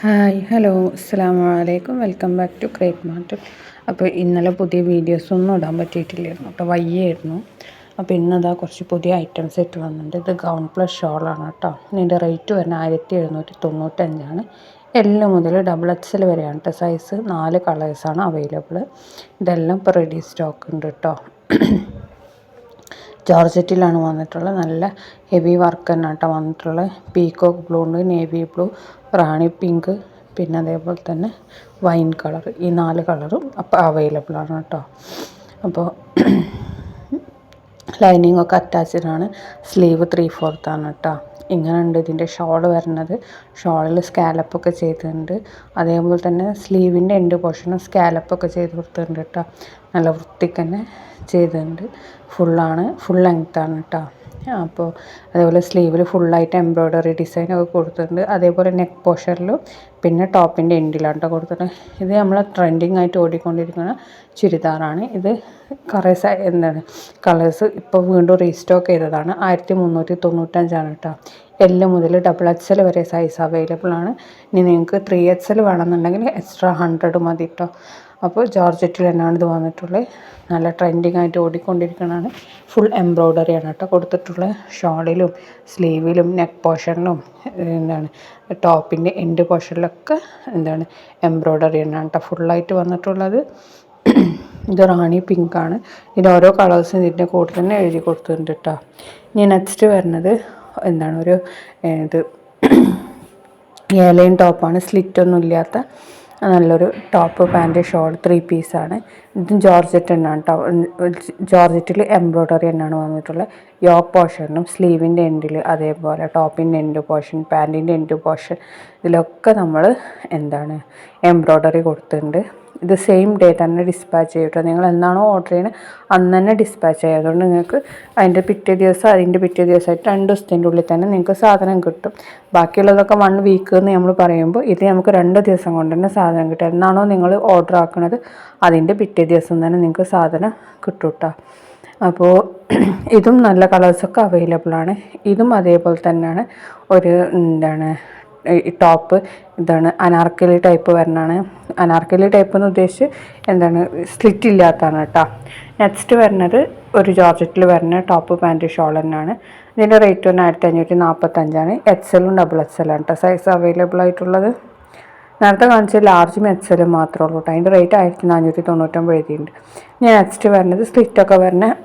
Hi hello അസ്സലാമു അലൈക്കും welcome back to crepe mart. അപ്പോൾ ഇന്നലെ പുതിയ വീഡിയോസൊന്നും ഇടാൻ പറ്റിയിട്ടില്ലായിരുന്നു, അപ്പോൾ വയ്യായിരുന്നു. അപ്പോൾ ഇന്നതാ കുറച്ച് പുതിയ ഐറ്റംസ് ഇട്ട് വന്നിട്ടുണ്ട്. ഇത് ഗൗൺ പ്ലസ് ഷോളാണ് കേട്ടോ. ഇതിൻ്റെ റേറ്റ് വരുന്നത് 1795. എല്ലാം മുതൽ ഡബിൾ എക്സൽ വരെയാണ് കേട്ടോ. സൈസ് 4 കളേഴ്സാണ് അവൈലബിൾ. ഇതെല്ലാം ഇപ്പോൾ റെഡി സ്റ്റോക്ക് ഉണ്ട് കേട്ടോ. ജോർജറ്റിലാണ് വന്നിട്ടുള്ളത്. നല്ല ഹെവി വർക്ക് തന്നെ കേട്ടോ വന്നിട്ടുള്ളത്. പീക്കോക്ക് ബ്ലൂ ഉണ്ട്, നേവി ബ്ലൂ, റാണി പിങ്ക്, പിന്നെ അതേപോലെ തന്നെ വൈൻ കളർ. ഈ 4 കളറും അപ്പോൾ അവൈലബിൾ ആണ് കേട്ടോ. അപ്പോൾ ലൈനിങ് ഒക്കെ അറ്റാച്ച്ഡ് ആണ്. സ്ലീവ് 3/4 ആണ് കേട്ടോ. ഇങ്ങനെ ഉണ്ട് ഇതിൻ്റെ ഷോൾ വരുന്നത്. ഷോളിൽ സ്കാലപ്പൊക്കെ ചെയ്തിട്ടുണ്ട്. അതേപോലെ തന്നെ സ്ലീവിൻ്റെ എൻഡ് പോർഷനും സ്കാലപ്പൊക്കെ ചെയ്ത് കൊടുത്തിട്ടുണ്ട് കേട്ടോ. നല്ല വൃത്തിക്ക് തന്നെ ചെയ്തിട്ടുണ്ട്. ഫുൾ ലെങ്ത്താണ് കേട്ടോ. അപ്പോൾ അതേപോലെ സ്ലീവിൽ ഫുള്ളായിട്ട് എംബ്രോയ്ഡറി ഡിസൈനൊക്കെ കൊടുത്തിട്ടുണ്ട്. അതേപോലെ നെക്ക് പോർഷനിലും പിന്നെ ടോപ്പിൻ്റെ എൻഡിലാണ് കേട്ടോ കൊടുത്തിട്ടുണ്ട്. ഇത് നമ്മൾ ട്രെൻഡിങ് ആയിട്ട് ഓടിക്കൊണ്ടിരിക്കുന്ന ചുരിദാറാണ്. ഇത് കുറേ കളേഴ്സ് ഇപ്പോൾ വീണ്ടും റീസ്റ്റോക്ക് ചെയ്തതാണ്. 1395 കേട്ടോ. എൽ മുതൽ ഡബിൾ എക്സൽ വരെ സൈസ് അവൈലബിൾ ആണ്. ഇനി നിങ്ങൾക്ക് 3XL വേണമെന്നുണ്ടെങ്കിൽ എക്സ്ട്രാ 100 മതി കേട്ടോ. അപ്പോൾ ജോർജറ്റിൽ തന്നെയാണ് ഇത് വന്നിട്ടുള്ളത്. നല്ല ട്രെൻഡിങ് ആയിട്ട് ഓടിക്കൊണ്ടിരിക്കുന്നതാണ്. ഫുൾ എംബ്രോയ്ഡറിയാണ് കേട്ടോ കൊടുത്തിട്ടുള്ളത്. ഷോളിലും സ്ലീവിലും നെക്ക് പോർഷനിലും ടോപ്പിൻ്റെ എൻഡ് പോർഷനിലൊക്കെ എംബ്രോയ്ഡറി തന്നെയാണ് കേട്ടോ ഫുള്ളായിട്ട് വന്നിട്ടുള്ളത്. ഇത് റാണി പിങ്കാണ്. ഇതിൻ്റെ ഓരോ കളേഴ്സും ഇതിൻ്റെ കൂടെ തന്നെ എഴുതി കൊടുത്തിട്ടുണ്ട് കേട്ടോ. ഇനി നെക്സ്റ്റ് വരുന്നത് ഒരു ഇത് ഏലൈൻ ടോപ്പാണ്. സ്ലിറ്റൊന്നും ഇല്ലാത്ത നല്ലൊരു ടോപ്പ് പാൻറ്റ് ഷോൾ 3 പീസാണ്. ഇതും ജോർജറ്റ് തന്നെയാണ് കേട്ടോ. ജോർജറ്റിൽ എംബ്രോയ്ഡറി തന്നെയാണ് വന്നിട്ടുള്ളത്. യോക്ക് പോർഷനും സ്ലീവിൻ്റെ എൻഡിൽ, അതേപോലെ ടോപ്പിൻ്റെ എൻഡ് പോർഷൻ, പാൻറ്റിൻ്റെ എൻഡ് പോർഷൻ, ഇതിലൊക്കെ നമ്മൾ എംബ്രോയ്ഡറി കൊടുത്തിട്ടുണ്ട്. ഇത് സെയിം ഡേ തന്നെ ഡിസ്പാച്ച് ചെയ്യും കേട്ടോ. നിങ്ങൾ എന്നാണോ ഓർഡർ ചെയ്യുന്നത് അന്ന് തന്നെ ഡിസ്പാച്ച് ചെയ്യും. അതുകൊണ്ട് നിങ്ങൾക്ക് അതിൻ്റെ പിറ്റേ ദിവസമായിട്ട് 2 ദിവസത്തിൻ്റെ ഉള്ളിൽ തന്നെ നിങ്ങൾക്ക് സാധനം കിട്ടും. ബാക്കിയുള്ളതൊക്കെ 1 വീക്ക് എന്ന് നമ്മൾ പറയുമ്പോൾ ഇത് നമുക്ക് 2 ദിവസം കൊണ്ട് തന്നെ സാധനം കിട്ടും. എന്നാണോ നിങ്ങൾ ഓർഡർ ആക്കുന്നത് അതിൻ്റെ പിറ്റേ ദിവസം തന്നെ നിങ്ങൾക്ക് സാധനം കിട്ടും കേട്ടോ. അപ്പോൾ ഇതും നല്ല കളേഴ്സൊക്കെ അവൈലബിൾ ആണ്. ഇതും അതേപോലെ തന്നെയാണ്. ഒരു ഈ ടോപ്പ് അനാർക്കലി ടൈപ്പ് വരുന്നതാണ്. അനാർക്കലി ടൈപ്പ് എന്ന് ഉദ്ദേശിച്ച് സ്ലിറ്റ് ഇല്ലാത്തതാണ് കേട്ടോ. നെക്സ്റ്റ് വരുന്നത് ഒരു ജോർജറ്റിൽ വരുന്ന ടോപ്പ് പാൻറ്റ് ഷോൾ തന്നെയാണ്. ഇതിൻ്റെ റേറ്റ് വന്ന് 1545. എക്സലും ഡബിൾ എക്സലാണ് കേട്ടോ സൈസ് അവൈലബിൾ ആയിട്ടുള്ളത്. നേരത്തെ കാണിച്ച ലാർജും എക്സലും മാത്രമേ ഉള്ളൂ കേട്ടോ. അതിൻ്റെ റേറ്റ് 1499 എഴുതിയിട്ടുണ്ട്. ഇനി നെക്സ്റ്റ് വരുന്നത് സ്ലിറ്റൊക്കെ വരുന്ന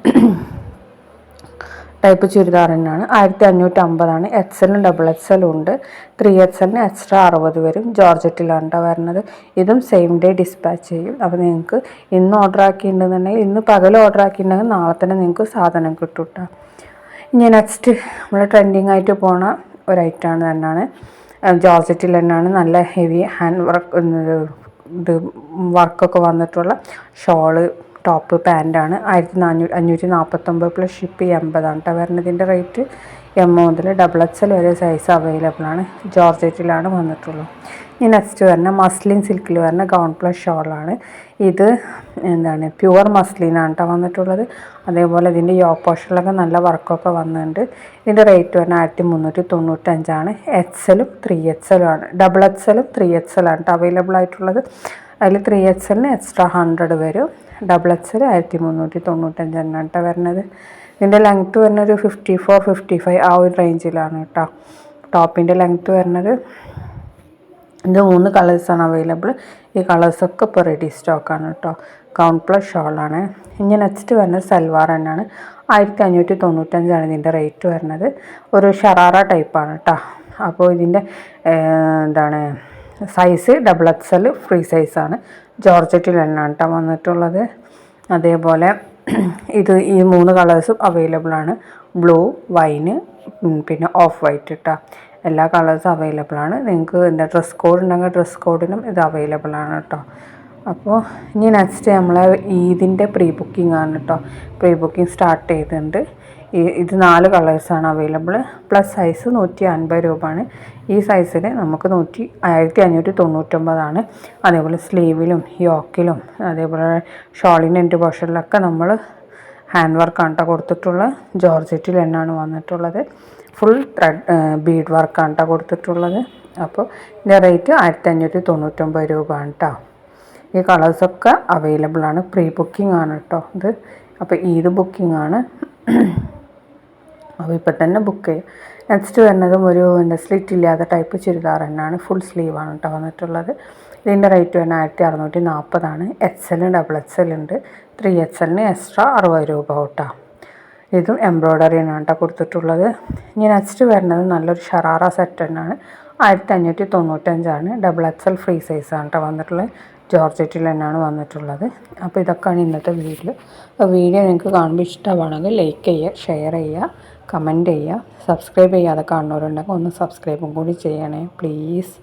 ടൈപ്പ് ചുരിദാർ തന്നെയാണ്. 1550. എക്സലും ഡബിൾ എക്സലും ഉണ്ട്. 3XLന് എക്സ്ട്രാ 60 വരും. ജോർജറ്റിലാണ് കേട്ടോ വരുന്നത്. ഇതും സെയിം ഡേ ഡിസ്പാച്ച് ചെയ്യും. അപ്പോൾ നിങ്ങൾക്ക് ഇന്ന് ഓർഡർ ആക്കിയിട്ടുണ്ടെന്നുണ്ടെങ്കിൽ ഇന്ന് പകൽ ഓർഡർ ആക്കിയിട്ടുണ്ടെങ്കിൽ നാളെ തന്നെ നിങ്ങൾക്ക് സാധനം കിട്ടും കേട്ടോ. ഇനി നെക്സ്റ്റ് നമ്മൾ ട്രെൻഡിങ് ആയിട്ട് പോണ ഒരു ഐറ്റമാണ് തന്നെയാണ്. ജോർജറ്റിൽ തന്നെയാണ് നല്ല ഹെവി ഹാൻഡ് വർക്ക് ഇത് വർക്കൊക്കെ വന്നിട്ടുള്ള ഷോള് ടോപ്പ് പാൻറ്റാണ്. 1449 പ്ലസ് ഷിപ്പ് 80 കേട്ടോ വരുന്നതിൻ്റെ റേറ്റ്. M മുതൽ ഡബിൾ എക്സൽ വരെ സൈസ് അവൈലബിൾ ആണ്. ജോർജറ്റിലാണ് വന്നിട്ടുള്ളത്. ഇനി നെക്സ്റ്റ് വരുന്ന മസ്ലിൻ സിൽക്കിൽ വരുന്ന ഗൗൺ പ്ലസ് ഷോളാണ്. ഇത് പ്യുവർ മസ്ലിനാണ് കേട്ടോ വന്നിട്ടുള്ളത്. അതേപോലെ ഇതിൻ്റെ യോക്ക് പോർഷനിലൊക്കെ നല്ല വർക്കൊക്കെ വന്നിട്ടുണ്ട്. ഇതിൻ്റെ റേറ്റ് വരുന്നത് 1395. എക്സലും 3XL ആണ്. ഡബിൾ എക്സലും 3XL ആണ് കേട്ടോ അവൈലബിൾ ആയിട്ടുള്ളത്. അതിൽ 3XLന് എക്സ്ട്രാ 100 വരും. ഡബിൾ എക്സൽ 1395 തന്നെയാണ് കേട്ടോ വരുന്നത്. ഇതിൻ്റെ ലെങ്ത്ത് വരുന്നത് ഒരു 54-55 ആ ഒരു റേഞ്ചിലാണ് കേട്ടോ. ടോപ്പിൻ്റെ ലെങ്ത്ത് വരുന്നത്. ഇത് 3 കളേഴ്സാണ് അവൈലബിൾ. ഈ കളേഴ്സൊക്കെ ഇപ്പോൾ റെഡി സ്റ്റോക്കാണ് കേട്ടോ. ഗൗൺ പ്ലസ് ഷോളാണ്. ഇനി നെക്സ്റ്റ് വരുന്നത് സൽവാർ തന്നെയാണ്. 1595 ഇതിൻ്റെ റേറ്റ് വരുന്നത്. ഒരു ഷറാറ ടൈപ്പാണ് കേട്ടോ. അപ്പോൾ ഇതിൻ്റെ സൈസ് ഡബിൾ എക്സൽ ഫ്രീ സൈസാണ്. ജോർജറ്റിൽ തന്നെയാണ് കേട്ടോ വന്നിട്ടുള്ളത്. അതേപോലെ ഈ 3 കളേഴ്സും അവൈലബിൾ ആണ്. ബ്ലൂ, വൈന്, പിന്നെ ഓഫ് വൈറ്റ് കേട്ടോ. എല്ലാ കളേഴ്സും അവൈലബിൾ ആണ്. നിങ്ങൾക്ക് ഡ്രസ് കോഡ് ഉണ്ടെങ്കിൽ ഡ്രസ് കോഡിനും ഇത് അവൈലബിൾ ആണ് കേട്ടോ. അപ്പോൾ ഇനി നെക്സ്റ്റ് നമ്മൾ ഈദിൻ്റെ പ്രീ ബുക്കിംഗ് ആണ് കേട്ടോ. പ്രീ ബുക്കിംഗ് സ്റ്റാർട്ട് ചെയ്തിട്ടുണ്ട്. ഇത് 4 കളേഴ്സാണ് അവൈലബിൾ. പ്ലസ് സൈസ് 150 രൂപയാണ്. ഈ സൈസിന് നമുക്ക് 1599. അതേപോലെ സ്ലീവിലും യോക്കിലും അതേപോലെ ഷോളിൻ്റെ എൻഡ് പോർഷനിലൊക്കെ നമ്മൾ ഹാൻഡ് വർക്കാണ് കേട്ടോ കൊടുത്തിട്ടുള്ളത്. ജോർജറ്റിൽ തന്നെയാണ് വന്നിട്ടുള്ളത്. ഫുൾ ത്രെഡ് ബീഡ് വർക്കാണ് കേട്ടോ കൊടുത്തിട്ടുള്ളത്. അപ്പോൾ ഇതിൻ്റെ റേറ്റ് 1599 രൂപയാണ് കേട്ടോ. ഈ കളേഴ്സൊക്കെ അവൈലബിൾ ആണ്. പ്രീ ബുക്കിംഗ് ആണ് കേട്ടോ ഇത്. അപ്പോൾ ഈദ് ബുക്കിംഗ് ആണ്. അപ്പോൾ ഇപ്പം തന്നെ ബുക്ക് ചെയ്യും. നെക്സ്റ്റ് വരുന്നതും ഒരു സ്ലിറ്റ് ഇല്ലാത്ത ടൈപ്പ് ചുരിദാർ തന്നെയാണ്. ഫുൾ സ്ലീവാണ് കേട്ടോ വന്നിട്ടുള്ളത്. ഇതിൻ്റെ റേറ്റ് തന്നെ 1640 XL ഡബിൾ XL ഉണ്ട്. 3XL എക്സ്ട്രാ 60 രൂപ കേട്ടോ. ഇതും എംബ്രോയ്ഡറിയാണ് കേട്ടോ കൊടുത്തിട്ടുള്ളത്. ഇനി നെക്സ്റ്റ് വരുന്നത് നല്ലൊരു ഷറാറ സെറ്റ് തന്നെയാണ്. 1595 ഡബിൾ XL ഫ്രീ സൈസാണ് കേട്ടോ വന്നിട്ടുള്ളത്. ജോർജറ്റിൽ തന്നെയാണ് വന്നിട്ടുള്ളത്. അപ്പോൾ ഇതൊക്കെയാണ് ഇന്നത്തെ വീഡിയോ. അപ്പോൾ വീഡിയോ നിങ്ങൾക്ക് കാണുമ്പോൾ ഇഷ്ടമാണെങ്കിൽ ലൈക്ക് ചെയ്യുക, ഷെയർ ചെയ്യുക, കമൻറ്റ് ചെയ്യുക. സബ്സ്ക്രൈബ് ചെയ്യാതെ കാണുന്നവരുണ്ടെങ്കിൽ ഒന്ന് സബ്സ്ക്രൈബും കൂടി ചെയ്യണേ പ്ലീസ്.